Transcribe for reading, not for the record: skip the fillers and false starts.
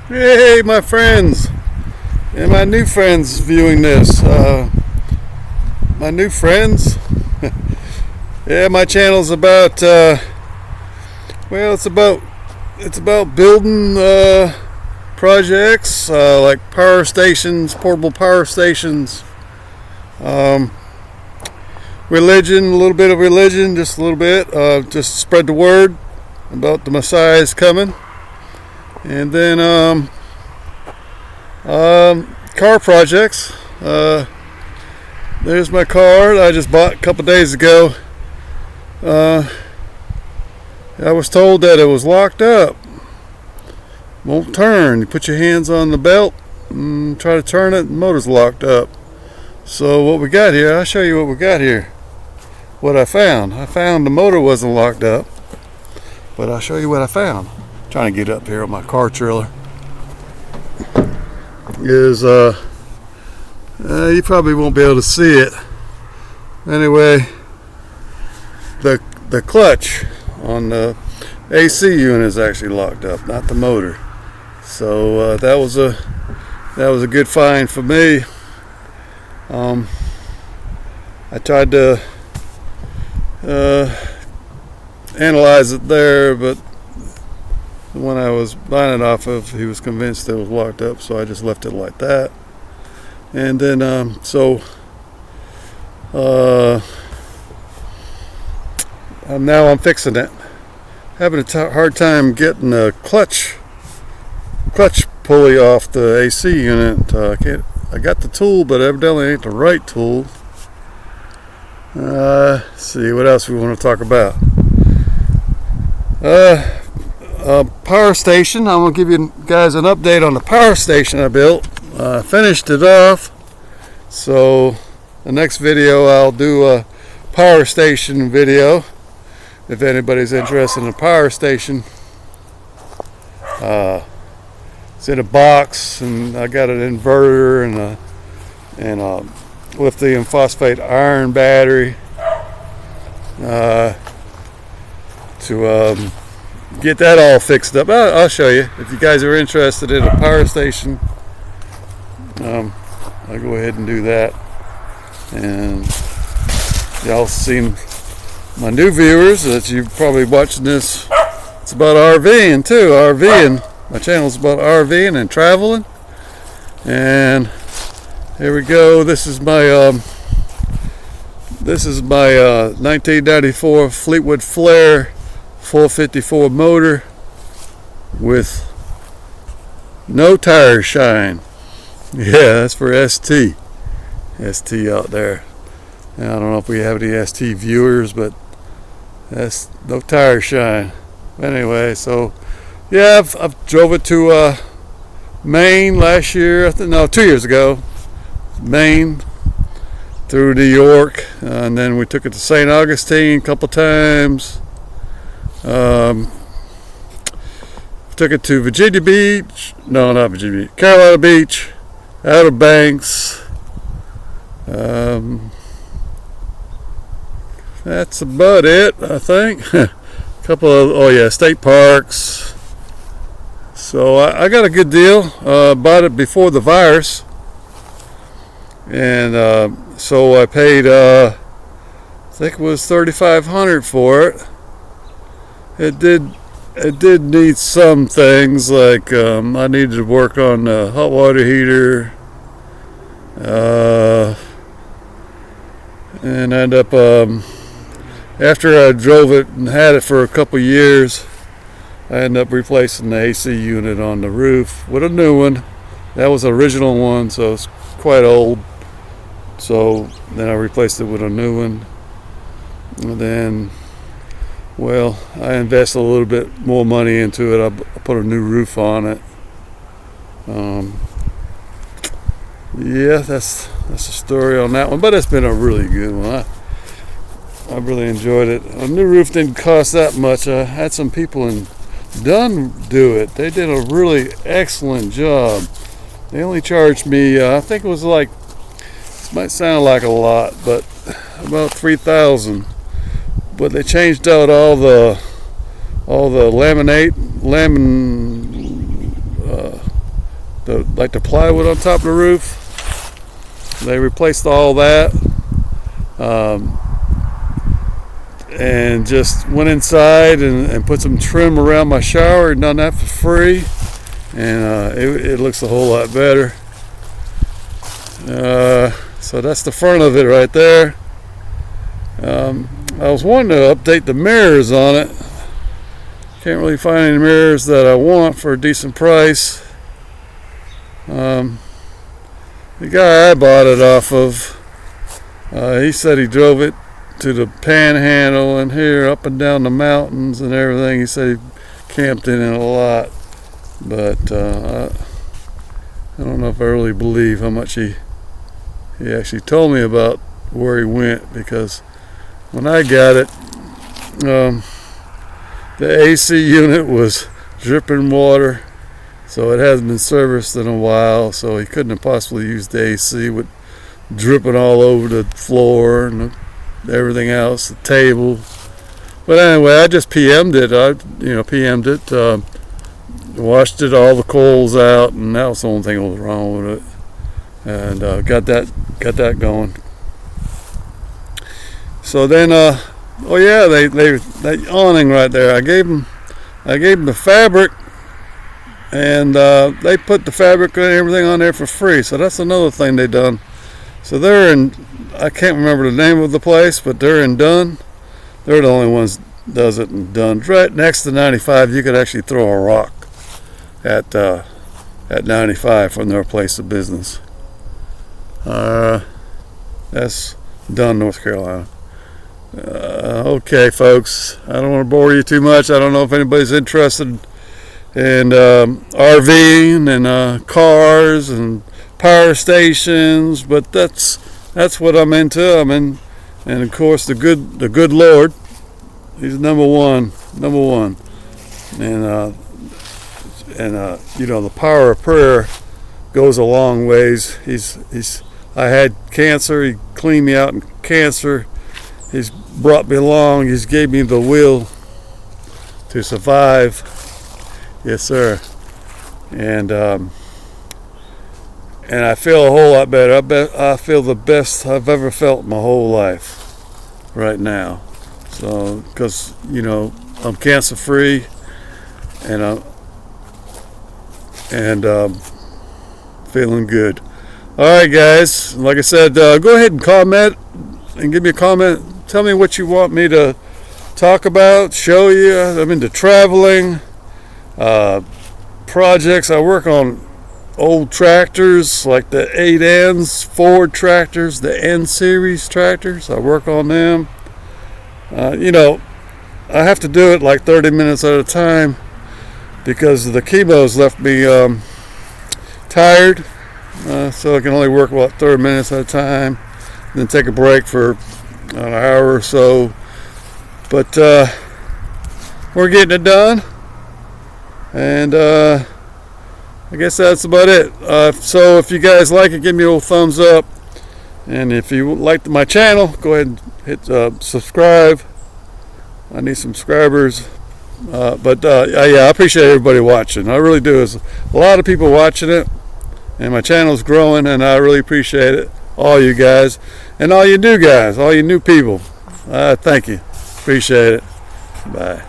Hey, my friends and my new friends viewing this. My new friends. Yeah, my channel's about. It's about building projects like power stations, portable power stations. Religion, a little bit of religion, just a little bit. Just spread the word about the Messiah is coming. And then car projects. There's my car that I just bought a couple days ago. I was told that it was locked up. Won't turn. You put your hands on the belt and try to turn it, the motor's locked up. So what we got here, I'll show you what we got here. What I found. I found the motor wasn't locked up, but I'll show you what I found. Trying to get up here on my car trailer is you probably won't be able to see it. Anyway, the clutch on the AC unit is actually locked up, not the motor. So that was a good find for me. I tried to analyze it there, but the one I was buying it off of, he was convinced it was locked up, so I just left it like that. And then now I'm fixing it. Having a hard time getting the clutch pulley off the AC unit. I got the tool, but evidently ain't the right tool. Let's see what else we want to talk about. Power station. I'm gonna give you guys an update on the power station I built. Finished it off, so the next video I'll do a power station video if anybody's interested in a power station. It's in a box, and I got an inverter and a lithium phosphate iron battery to get that all fixed up. I'll show you if you guys are interested in a power station. I'll go ahead and do that. And y'all seen my new viewers that you're probably watching this. It's about RVing too. RVing. My channel's about RVing and traveling. And here we go. This is my 1994 Fleetwood Flair 454 motor with no tire shine. Yeah, that's for ST out there. And I don't know if we have any ST viewers, but that's no tire shine. Anyway, so yeah, I've drove it to Maine last year. 2 years ago. Maine through New York, and then we took it to St. Augustine a couple times. Took it to Virginia Beach. No, not Virginia Beach. Carolina Beach, Outer Banks. That's about it, I think. Couple of state parks. So I got a good deal. Bought it before the virus, and so I paid I think it was $3,500 for it. It did need some things, like I needed to work on the hot water heater, and end up after I drove it and had it for a couple years, I ended up replacing the AC unit on the roof with a new one. That was the original one, so it's quite old. So then I replaced it with a new one, and then, well, I invested a little bit more money into it. I put a new roof on it. Yeah, that's the story on that one. But it's been a really good one. I really enjoyed it. A new roof didn't cost that much. I had some people in Dunn do it. They did a really excellent job. They only charged me, I think it was like, this might sound like a lot, but about $3,000. But they changed out all the like the plywood on top of the roof. They replaced all that, and just went inside and put some trim around my shower and done that for free, and it looks a whole lot better. So that's the front of it right there. I was wanting to update the mirrors on it. Can't really find any mirrors that I want for a decent price. The guy I bought it off of, he said he drove it to the Panhandle and here up and down the mountains and everything. He said he camped in it a lot, but I don't know if I really believe how much he actually told me about where he went, because when I got it, the AC unit was dripping water, so it hasn't been serviced in a while, so he couldn't have possibly used the AC with dripping all over the floor and everything else, the table. But anyway, I just PM'd it. PM'd it, washed it, all the coals out, and that was the only thing that was wrong with it. And got that going. So then, oh yeah, that awning right there. I gave them the fabric, and they put the fabric and everything on there for free. So that's another thing they done. So they're in, I can't remember the name of the place, but they're in Dunn. They're the only ones that does it in Dunn. Right next to 95, you could actually throw a rock at 95 from their place of business. That's Dunn, North Carolina. Okay, folks, I don't want to bore you too much. I don't know if anybody's interested in RVing and cars and power stations, but that's what I'm into. And of course the good Lord, He's number one, and the power of prayer goes a long ways. I had cancer. He cleaned me out in cancer. He's brought me along. He's gave me the will to survive. Yes, sir. And I feel a whole lot better. I feel the best I've ever felt my whole life right now. So, because I'm cancer free, and feeling good. All right, guys. Like I said, go ahead and comment and give me a comment. Tell me what you want me to talk about, show you. I'm into traveling, projects. I work on old tractors like the 8Ns, Ford tractors, the N series tractors. I work on them. I have to do it like 30 minutes at a time because the chemo's left me tired. So I can only work about 30 minutes at a time, then take a break for an hour or so. But we're getting it done, and I guess that's about it. So if you guys like it, give me a little thumbs up, and if you like my channel, go ahead and hit subscribe. I need some subscribers. Yeah, I appreciate everybody watching. I really do. There's a lot of people watching it, and my channel's growing, and I really appreciate it. All you guys, and all you new guys, all you new people. Thank you. Appreciate it. Bye.